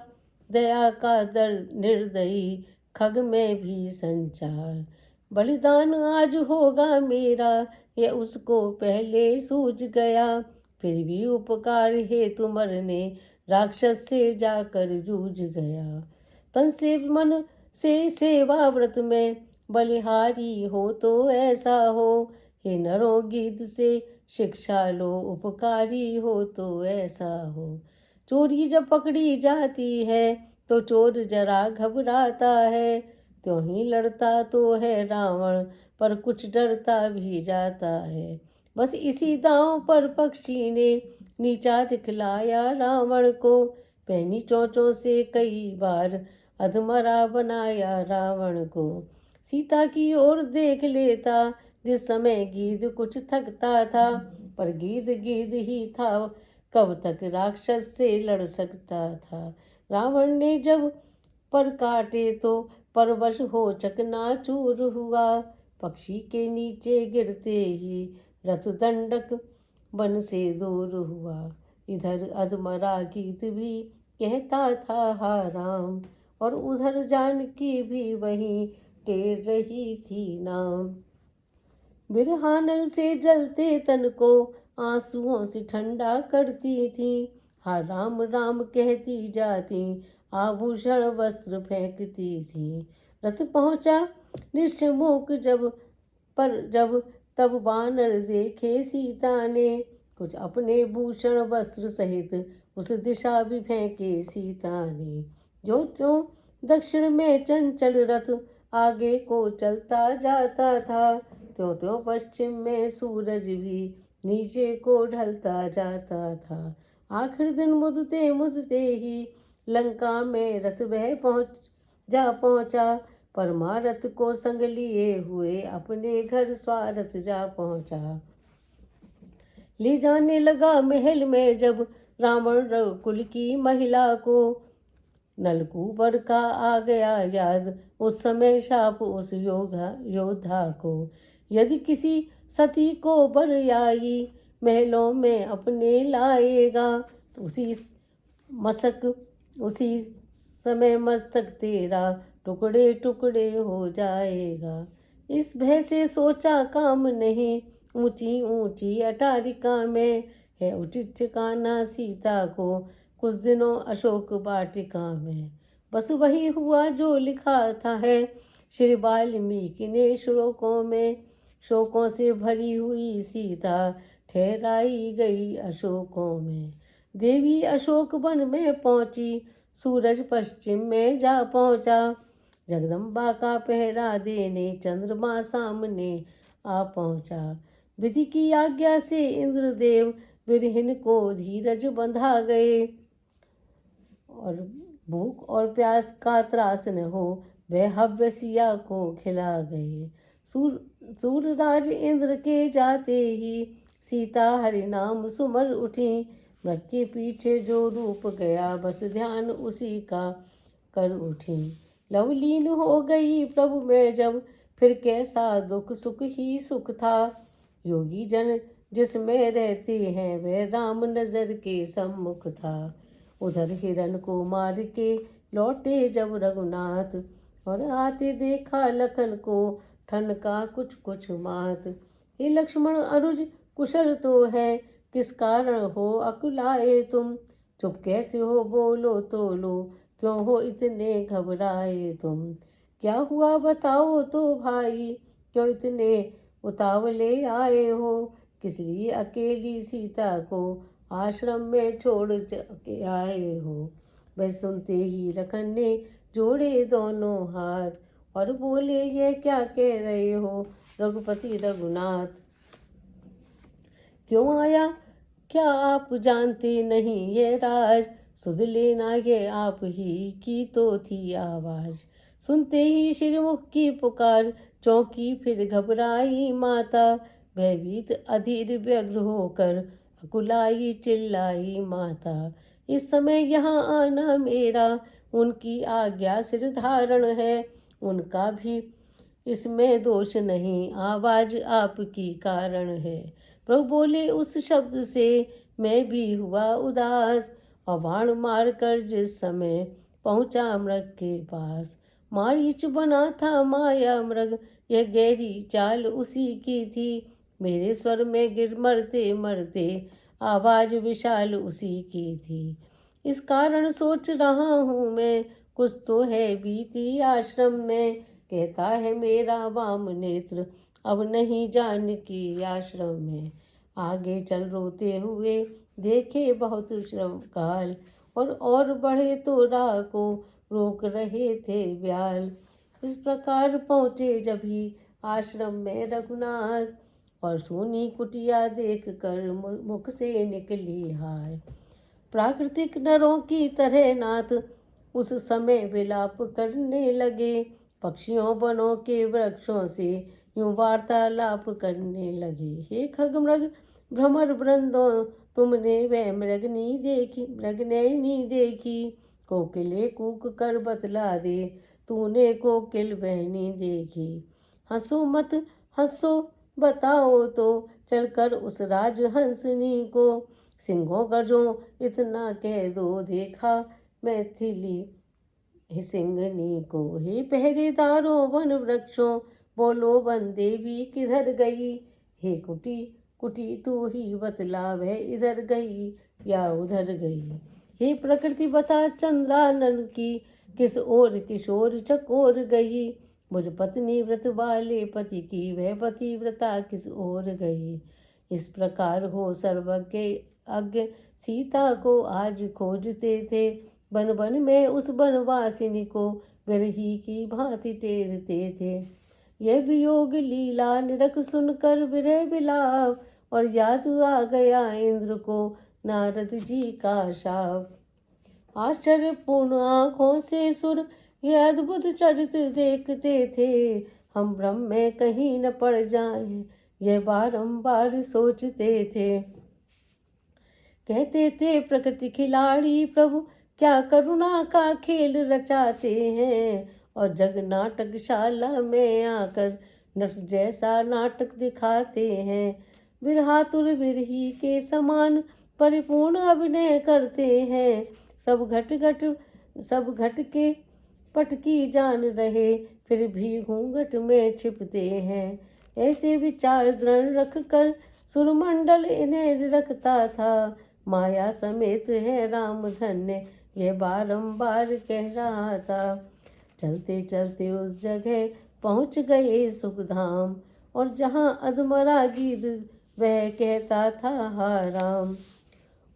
दया का दर निर्दयी, खग में भी संचार। बलिदान आज होगा मेरा, ये उसको पहले सूझ गया, फिर भी उपकार हेतु मरने राक्षस से जाकर जूझ गया। तन से मन से सेवा व्रत में बलिहारी हो तो ऐसा हो, हे नरो गीत से शिक्षा लो, उपकारी हो तो ऐसा हो। चोरी जब पकड़ी जाती है तो चोर जरा घबराता है, त्यों ही लड़ता तो है रावण, पर कुछ डरता भी जाता है। बस इसी दांव पर पक्षी ने नीचा दिखलाया रावण को, पहनी चोंचों से कई बार अधमरा बनाया रावण को। सीता की ओर देख लेता जिस समय गीध कुछ थकता था, पर गीध गीध ही था, कब तक राक्षस से लड़ सकता था। रावण ने जब पर काटे तो परवश हो चकनाचूर हुआ, पक्षी के नीचे गिरते ही रथ दंडक बन से दूर हुआ। इधर अधमरा गीत भी कहता था हा राम, और उधर जानकी भी वहीं टेर रही थी नाम। बिरहानल से जलते तन को आंसुओं से ठंडा करती थी, हा राम राम कहती जाती, आभूषण वस्त्र फेंकती थी। रथ पहुंचा निश्मुख जब तब बानर देखे सीता ने, कुछ अपने भूषण वस्त्र सहित उस दिशा भी फेंके सीता ने। जो जो दक्षिण में चंचल रथ आगे को चलता जाता था, त्यों त्यों पश्चिम में सूरज भी नीचे को ढलता जाता था। आखिर दिन मुदते मुदते ही लंका में रथ वह पहुंचा, परमारथ को संग लिए हुए अपने घर स्वारथ जा पहुंचा। ले जाने लगा महल में जब रावण रघुकुल की महिला को, नलकूबर का आ गया याद उस समय शाप उस योद्धा को। यदि किसी सती को बरियाई महलों में अपने लाएगा, तो उसी समय मस्तक तेरा टुकड़े टुकड़े हो जाएगा। इस भय से सोचा काम नहीं, ऊंची ऊंची अटारिका में है उचित ठिकाना सीता को, कुछ दिनों अशोक वाटिका में। बस वही हुआ जो लिखा था है श्री वाल्मीकि ने श्लोकों में। शोकों से भरी हुई सीता ठहराई गई अशोकों में। देवी अशोक वन में पहुंची, सूरज पश्चिम में जा पहुंचा, जगदम्बा का पहरा देने चंद्रमा सामने आ पहुंचा। विधि की आज्ञा से इंद्रदेव विरहिन को धीरज बंधा गए, और भूख और प्यास का त्रास न हो वह हव्य सिया को खिला गए। सूरराज इंद्र के जाते ही सीता हरि नाम सुमर उठी, मृग के पीछे जो रूप गया बस ध्यान उसी का कर उठी। लवलीन हो गई प्रभु में जब, फिर कैसा दुख सुख ही सुख था। योगी जन जिसमें रहते हैं वह राम नजर के सम्मुख था। उधर हिरण को मार के लौटे जब रघुनाथ, और आते देखा लखन को ठनका कुछ कुछ मात। हे लक्ष्मण अनुज कुशल तो है, किस कारण हो अकुलाए तुम, चुप कैसे हो बोलो तो लो, क्यों हो इतने घबराए तुम। क्या हुआ बताओ तो भाई, क्यों इतने उतावले आए हो, किस लिए अकेली सीता को आश्रम में छोड़ के आए हो। वह सुनते ही लखन ने जोड़े दोनों हाथ, और बोले ये क्या कह रहे हो रघुपति रघुनाथ। क्यों आया क्या आप जानते नहीं ये राज, सुध लेना ये आप ही की तो थी आवाज। सुनते ही श्रीमुख की पुकार, चौंकी फिर घबराई माता। भयभीत अधीर व्यग्र होकर अकुलाई चिल्लाई माता। इस समय यहाँ आना मेरा उनकी आज्ञा सिर धारण है, उनका भी इसमें दोष नहीं, आवाज आपकी कारण है। प्रभु बोले उस शब्द से मैं भी हुआ उदास, और बाण मार कर जिस समय पहुंचा मृग के पास। मारीच बना था माया मृग, यह गहरी चाल उसी की थी। मेरे स्वर में गिर मरते मरते आवाज विशाल उसी की थी। इस कारण सोच रहा हूँ मैं, कुछ तो है बीती आश्रम में। कहता है मेरा वाम नेत्र, अब नहीं जानकी आश्रम में। आगे चल रोते हुए देखे बहुत श्रम काल, और बढ़े तो राह को रोक रहे थे ब्याल। इस प्रकार पहुँचे जब ही आश्रम में रघुनाथ, और सोनी कुटिया देख कर मुख से निकली हाय। प्राकृतिक नरों की तरह नाथ उस समय विलाप करने लगे, पक्षियों बनों के वृक्षों से यूं वार्तालाप करने लगे। हे खगमृग भ्रमर वृंदों, तुमने वह मृगनयनी देखी। कोकिले कूक कर बतला दे, तूने कोकिल बहनी देखी। हंसो मत हंसो बताओ तो, चलकर उस राजहंसनी को। सिंहों गजों इतना कह दो, देखा मैथिली सिंगनी को। हे पहरेदारों वन वृक्षों, बोलो वन देवी किधर गई। हे कुटी कुटी तू ही बतला, वह इधर गई या उधर गई। हे प्रकृति बता चंद्रानन की, किस ओर किशोर चकोर गई। मुझ पत्नी व्रत वाले पति की, वह पतिव्रता किस ओर गई। इस प्रकार हो सर्वज्ञ अज्ञ सीता को आज खोजते थे। बन बन में उस बनवासिनी को विरही की भांति टेरते थे। यह वियोग लीला निरख सुनकर विरह विलाप, और याद आ गया इंद्र को नारद जी का शाप। आश्चर्यपूर्ण आँखों से सुर ये अद्भुत चरित्र देखते थे। हम भ्रम में कहीं न पड़ जाएं, यह बारंबार सोचते थे। कहते थे प्रकृति खिलाड़ी प्रभु, क्या करुणा का खेल रचाते हैं। और जग नाटकशाला में आकर नट जैसा नाटक दिखाते हैं। विरहातुर विरही के समान परिपूर्ण अभिनय करते हैं। सब घट के पटकी जान रहे, फिर भी घूंघट में छिपते हैं। ऐसे विचार दृढ़ रख कर सुरमंडल इन्हें रखता था। माया समेत है राम धन्य, यह बारंबार कह रहा था। चलते चलते उस जगह पहुँच गए सुखधाम, और जहाँ अधमरा गीत वह कहता था हा राम।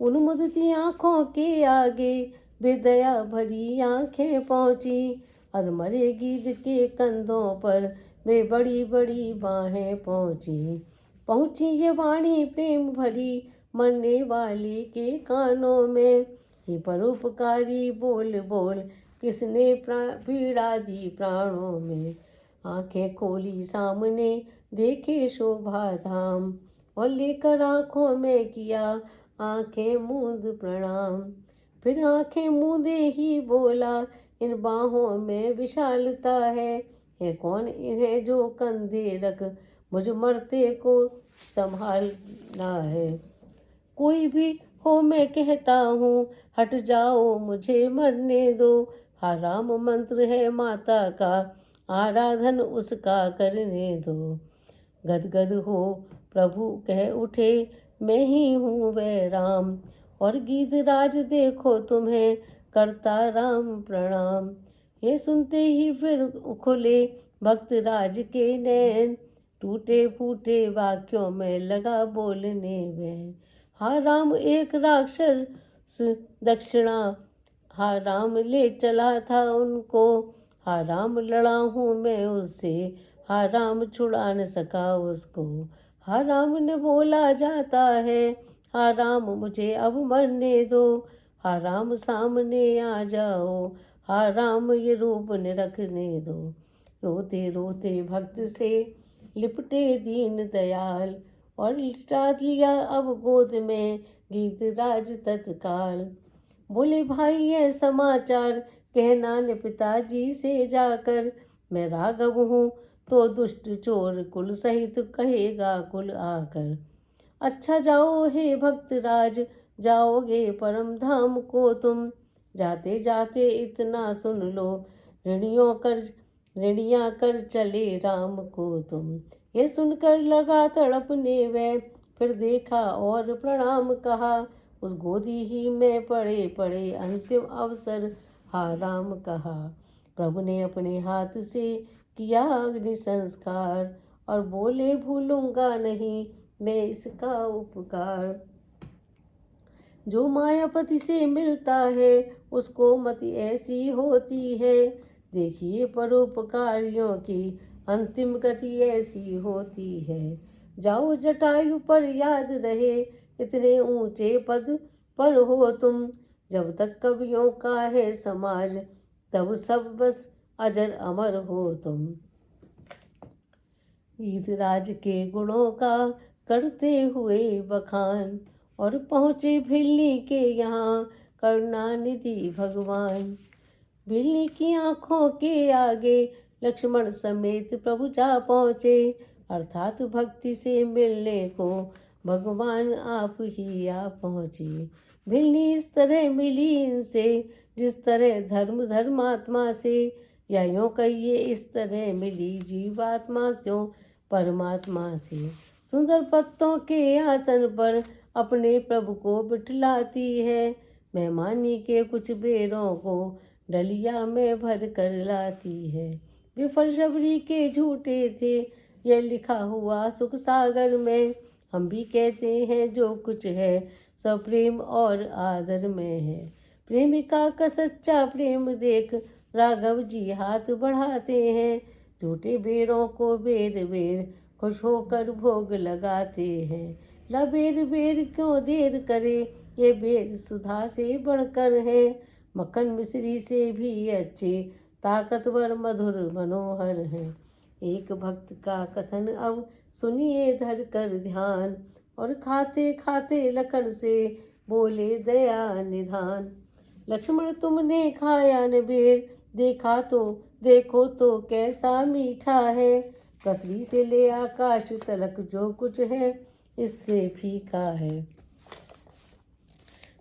उन्मुदती आँखों के आगे बेदया भरी आँखें पहुँची। अधमरे गीत के कंधों पर वे बड़ी बड़ी बाहें पहुँची ये वाणी प्रेम भरी मरने वाले के कानों में। हे परोपकारी बोल बोल, किसने पीड़ा दी प्राणों में। आंखें खोली सामने देखे शोभा धाम, और लेकर आँखों में किया आंखें मूंद प्रणाम। फिर आंखें मूंदे ही बोला, इन बाहों में विशालता है कौन इन्हें जो कंधे रख मुझ मरते को संभालना है। कोई भी हो मैं कहता हूँ, हट जाओ मुझे मरने दो। हा राम मंत्र है माता का, आराधन उसका करने दो। गदगद हो प्रभु कह उठे, मैं ही हूँ वह राम। और गीधराज देखो तुम्हें करता राम प्रणाम। ये सुनते ही फिर खुले भक्त राज के नैन, टूटे फूटे वाक्यों में लगा बोलने वह। हा राम एक राक्षस दक्षिणा, हा राम ले चला था उनको। हा राम लड़ा हूँ मैं उससे, हा राम छुड़ा न सका उसको। हा राम ने बोला जाता है, हा राम मुझे अब मरने दो। हा राम सामने आ जाओ, हा राम ये रूप न रखने दो। रोते रोते भक्त से लिपटे दीन दयाल, और लिटा लिया अब गोद में गीत राज तत्काल। बोले भाई ये समाचार कहना ने पिताजी से जाकर, मैं राघव हूँ तो दुष्ट चोर कुल सहित कहेगा कुल आकर। अच्छा जाओ हे भक्त राज, जाओगे परम धाम को तुम, जाते जाते इतना सुन लो, ऋणियाँ कर चले राम को तुम। ये सुनकर लगा तड़पने वह, फिर देखा और प्रणाम कहा, उस गोदी ही में पड़े पड़े अंतिम अवसर हा राम कहा। प्रभु ने अपने हाथ से किया अग्नि संस्कार, और बोले भूलूंगा नहीं मैं इसका उपकार। जो मायापति से मिलता है उसको मति ऐसी होती है, देखिए परोपकारियों की अंतिम गति ऐसी होती है। जाओ जटायु पर याद रहे, इतने ऊंचे पद पर हो तुम, जब तक कवियों का है समाज तब सब बस अजर अमर हो तुम। गीतराज के गुणों का करते हुए बखान, और पहुँचे भिल्ली के यहाँ करुणानिधि भगवान। भिल्ली की आँखों के आगे लक्ष्मण समेत प्रभु जा पहुँचे, अर्थात भक्ति से मिलने को भगवान आप ही आ पहुँचे। भिल्ली इस तरह मिली इनसे जिस तरह धर्म धर्मात्मा से, या यूँ कहिए इस तरह मिली जीवात्मा जो परमात्मा से। सुंदर पत्तों के आसन पर अपने प्रभु को बिठलाती है, मेहमानी के कुछ बेरों को डलिया में भर कर लाती है। विफल शबरी के झूठे थे यह लिखा हुआ सुख सागर में, हम भी कहते हैं जो कुछ है सब प्रेम और आदर में है। प्रेमिका का सच्चा प्रेम देख राघव जी हाथ बढ़ाते हैं, झूठे बेरों को बेर बेर खुश होकर भोग लगाते हैं। ला बेर बेर क्यों देर करे, ये बेर सुधा से बढ़कर है, मक्खन मिश्री से भी अच्छे ताकतवर मधुर मनोहर है। एक भक्त का कथन अब सुनिए धर कर ध्यान, और खाते खाते लखन से बोले दया निधान। लक्ष्मण तुमने खाया न बेर, देखा तो देखो तो कैसा मीठा है, कतरी से ले आकाश तलक जो कुछ है इससे फीका है।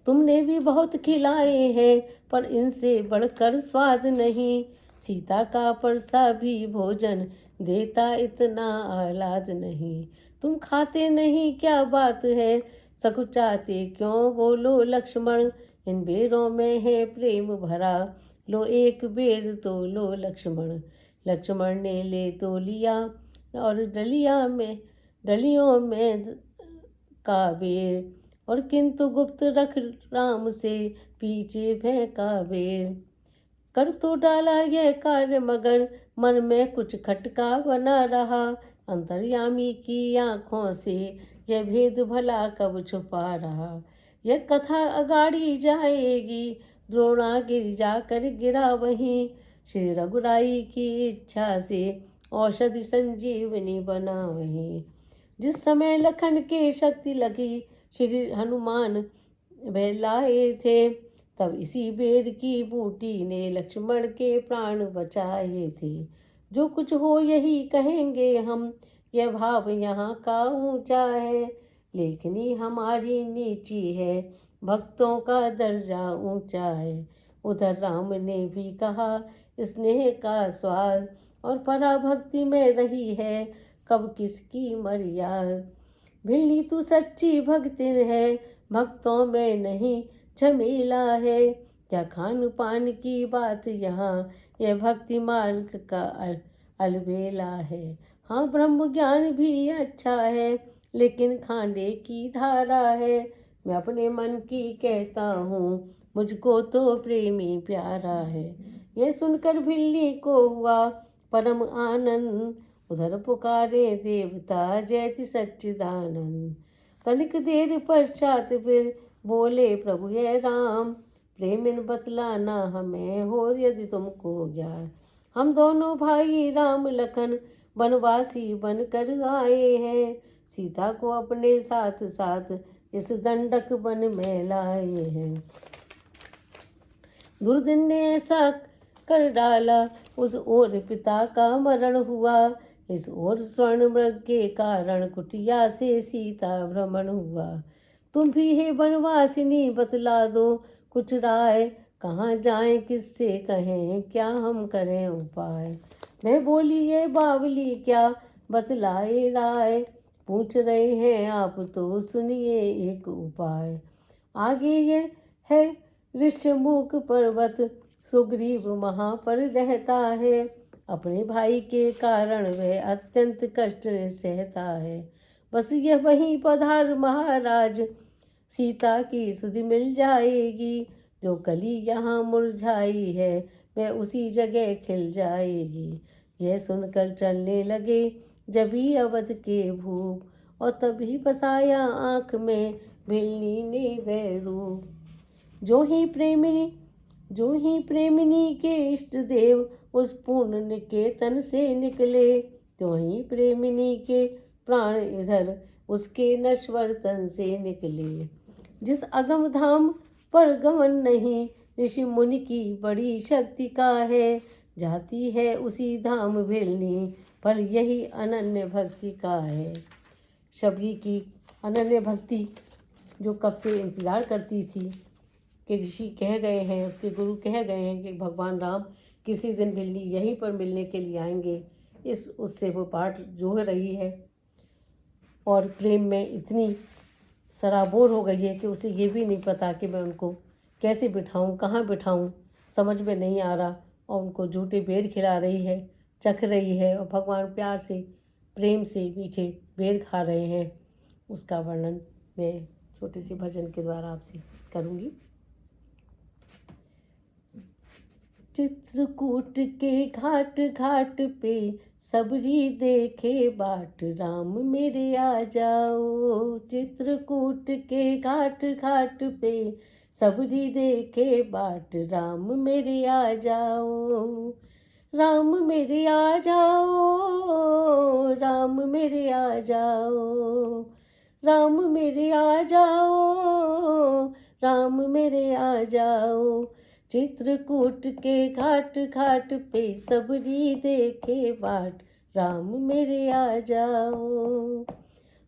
तुमने भी बहुत खिलाए हैं पर इनसे बढ़कर स्वाद नहीं, सीता का परसा भी भोजन देता इतना आह्लाद नहीं। तुम खाते नहीं क्या बात है, सकुचाते क्यों बोलो लक्ष्मण, इन बेरों में है प्रेम भरा, लो एक बेर तो लो लक्ष्मण। लक्ष्मण ने ले तो लिया और डलियों में का बेर, और किंतु गुप्त रख राम से पीछे फेंका बेर। कर तो डाला यह कार्य मगर मन में कुछ खटका बना रहा, अंतर्यामी की आँखों से यह भेद भला कब छुपा रहा। यह कथा अगाड़ी जाएगी, द्रोणा गिर जाकर गिरा वहीं, श्री रघुराई की इच्छा से औषधि संजीवनी बना वहीं। जिस समय लखन के शक्ति लगी श्री हनुमान बहलाए थे, तब इसी बेर की बूटी ने लक्ष्मण के प्राण बचाए थे। जो कुछ हो यही कहेंगे हम, यह भाव यहाँ का ऊंचा है, लेखनी हमारी नीची है, भक्तों का दर्जा ऊंचा है। उधर राम ने भी कहा स्नेह का स्वाद, और पराभक्ति में रही है कब किसकी मर्याद। भिल्ली तू सच्ची भक्तिन है, भक्तों में नहीं झमेला है, क्या खान पान की बात यहाँ, यह भक्ति मार्ग का अलबेला है। हाँ ब्रह्म ज्ञान भी अच्छा है, लेकिन खांडे की धारा है, मैं अपने मन की कहता हूँ मुझको तो प्रेमी प्यारा है। यह सुनकर भिल्ली को हुआ परम आनंद, उधर पुकारे देवता जयति सच्चिदानंद। तनिक देर पश्चात फिर बोले प्रभु ये राम, प्रेम इन बतलाना हमें हो यदि तुमको ज्ञान। हम दोनों भाई राम लखन वनवासी बनकर आए हैं, सीता को अपने साथ साथ इस दंडक वन में लाए हैं। दुर्योधन ने ऐसा कर डाला, उस ओर पिता का मरण हुआ, इस ओर स्वर्ण मृग के कारण कुटिया से सीता भ्रमण हुआ। तुम भी हे वनवासिनी बतला दो कुछ राय, कहाँ जाएं किससे कहें क्या हम करें उपाय। मैं बोली ये बावली क्या बतलाए राय, पूछ रहे हैं आप तो सुनिए एक उपाय। आगे ये है ऋषमुख पर्वत, सुग्रीव वहाँ पर रहता है, अपने भाई के कारण वह अत्यंत कष्ट सहता है। बस यह वहीं पधार महाराज, सीता की सुधि मिल जाएगी, जो कली यहाँ मुरझाई है वह उसी जगह खिल जाएगी। यह सुनकर चलने लगे जभी अवध के भूप, और तभी बसाया आँख में भिलनी ने वह रूप। जो ही प्रेमिनी के इष्ट देव उस पूर्ण निकेतन से निकले, तो ही प्रेमिनी के प्राण इधर उसके नश्वर तन से निकले। जिस अगम धाम पर गमन नहीं, ऋषि मुनि की बड़ी शक्ति का है, जाती है उसी धाम भिलनी, फल यही अनन्य भक्ति का है। शबरी की अनन्य भक्ति जो कब से इंतज़ार करती थी कि ऋषि कह गए हैं, उसके गुरु कह गए हैं कि भगवान राम किसी दिन भिलनी यहीं पर मिलने के लिए आएंगे, उससे वो पाठ जोह रही है और प्रेम में इतनी सराबोर हो गई है कि उसे ये भी नहीं पता कि मैं उनको कैसे बिठाऊं, कहाँ बिठाऊं, समझ में नहीं आ रहा, और उनको झूठे बेर खिला रही है, चख रही है, और भगवान प्यार से प्रेम से पीछे बेर खा रहे हैं। उसका वर्णन मैं छोटे से भजन के द्वारा आपसे करूँगी। चित्रकूट के घाट घाट पे सबरी देखे बाट, राम मेरे आ जाओ। चित्रकूट के घाट घाट पे सबरी देखे बाट, राम मेरे आ जाओ। राम मेरे आ जाओ, राम मेरे आ जाओ, राम मेरे आ जाओ, राम मेरे आ जाओ। चित्रकूट के घाट घाट पे सबरी देखे बाट, राम मेरे आ जाओ।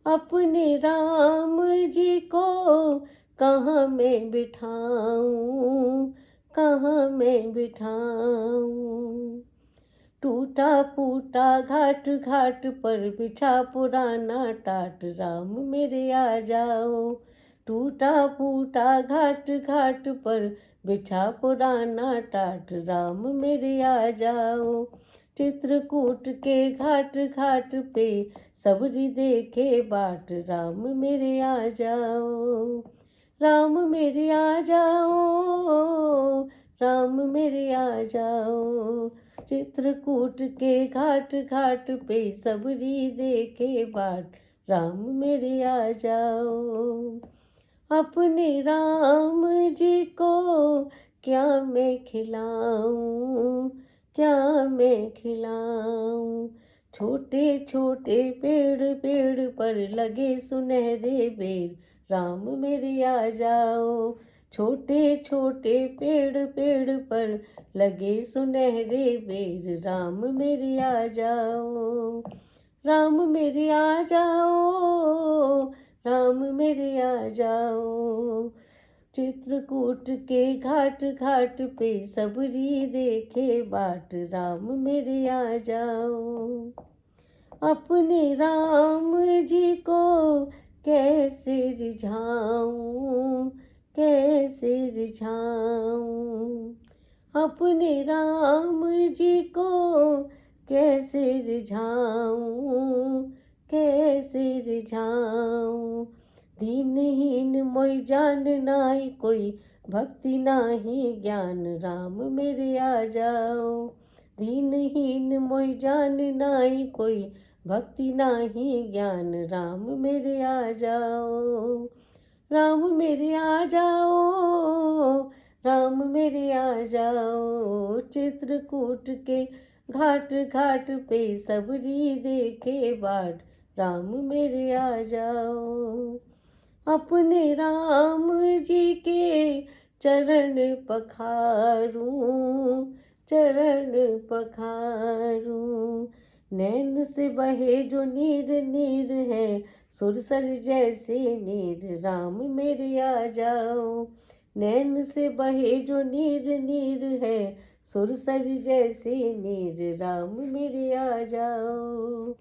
अपने राम जी को कहाँ मैं बिठाऊं, कहाँ मैं बिठाऊं। टूटा फूटा घाट घाट पर बिछा पुराना टाट, राम मेरे आ जाओ। टूटा फूटा घाट घाट पर बिछा पुराना टाट, राम मेरे आ जाओ। चित्रकूट के घाट घाट पे सबरी देखे बाट, राम मेरे आ जाओ। राम मेरे आ जाओ, राम मेरे आ जाओ। चित्रकूट के घाट घाट पे सबरी देखे बाट, राम मेरे आ जाओ। अपने राम जी को क्या मैं खिलाऊं, क्या मैं खिलाऊं। छोटे छोटे पेड़ पेड़ पर लगे सुनहरे बेर, राम मेरे आ जाओ। छोटे छोटे पेड़ पेड़ पर लगे सुनहरे बेर, राम मेरे आ जाओ। राम मेरे आ जाओ, राम मेरे आ जाओ। चित्रकूट के घाट घाट पे सबरी देखे बाट, राम मेरे आ जाओ। अपने राम जी को कैसे रिझाऊं, कैसे रिझाऊं। अपने राम जी को कैसे रिझाऊं, कैसे रिझाऊं। दीनहीन मोहि जान नाई कोई, भक्ति नाही ज्ञान, राम मेरे आ जाओ। दीनहीन मोहि जान नाई कोई, भक्ति नाही ज्ञान, राम मेरे आ जाओ। राम मेरे आ जाओ, राम मेरे आ जाओ। चित्रकूट के घाट घाट पे सबरी देखे बाट, राम मेरे आ जाओ। अपने राम जी के चरण पखारूं, चरण पखारूं। नैन से बहे जो नीर नीर है, सुरसर जैसे नीर, राम मेरे आ जाओ। नैन से बहे जो नीर नीर है, सुरसर जैसे नीर, राम मेरे आ जाओ।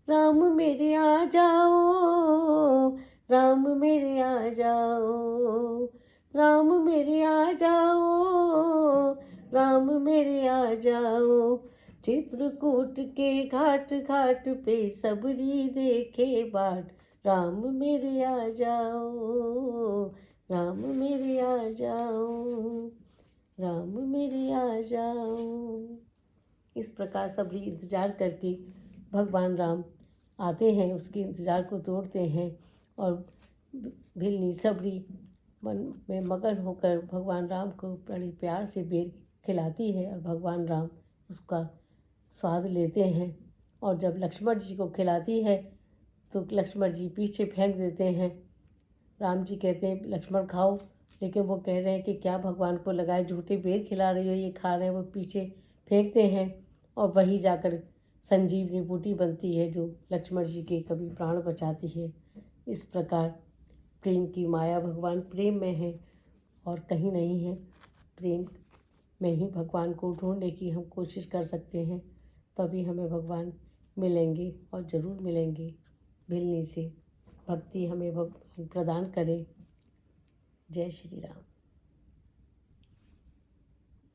राम मेरे आ जाओ, राम मेरे आ जाओ, राम मेरे आ जाओ, राम मेरे आ जाओ। चित्रकूट के घाट घाट पे सबरी देखे बाट, राम मेरे आ जाओ, राम मेरे आ जाओ, राम मेरे आ जाओ। इस प्रकार सबरी इंतजार करके भगवान राम आते हैं, उसके इंतज़ार को तोड़ते हैं और भिलनी सबरी मन में मगन होकर भगवान राम को बड़े प्यार से बेर खिलाती है और भगवान राम उसका स्वाद लेते हैं। और जब लक्ष्मण जी को खिलाती है तो लक्ष्मण जी पीछे फेंक देते हैं। राम जी कहते हैं लक्ष्मण खाओ, लेकिन वो कह रहे हैं कि क्या भगवान को लगाए, झूठे बेर खिला रही हो, ये खा रहे हैं। वो पीछे फेंकते हैं और वही जाकर संजीवनी बूटी बनती है जो लक्ष्मण जी के कभी प्राण बचाती है। इस प्रकार प्रेम की माया, भगवान प्रेम में है और कहीं नहीं है। प्रेम में ही भगवान को ढूंढने की हम कोशिश कर सकते हैं, तभी हमें भगवान मिलेंगे और ज़रूर मिलेंगे। मिलने से भक्ति हमें भगवान प्रदान करे। जय श्री राम।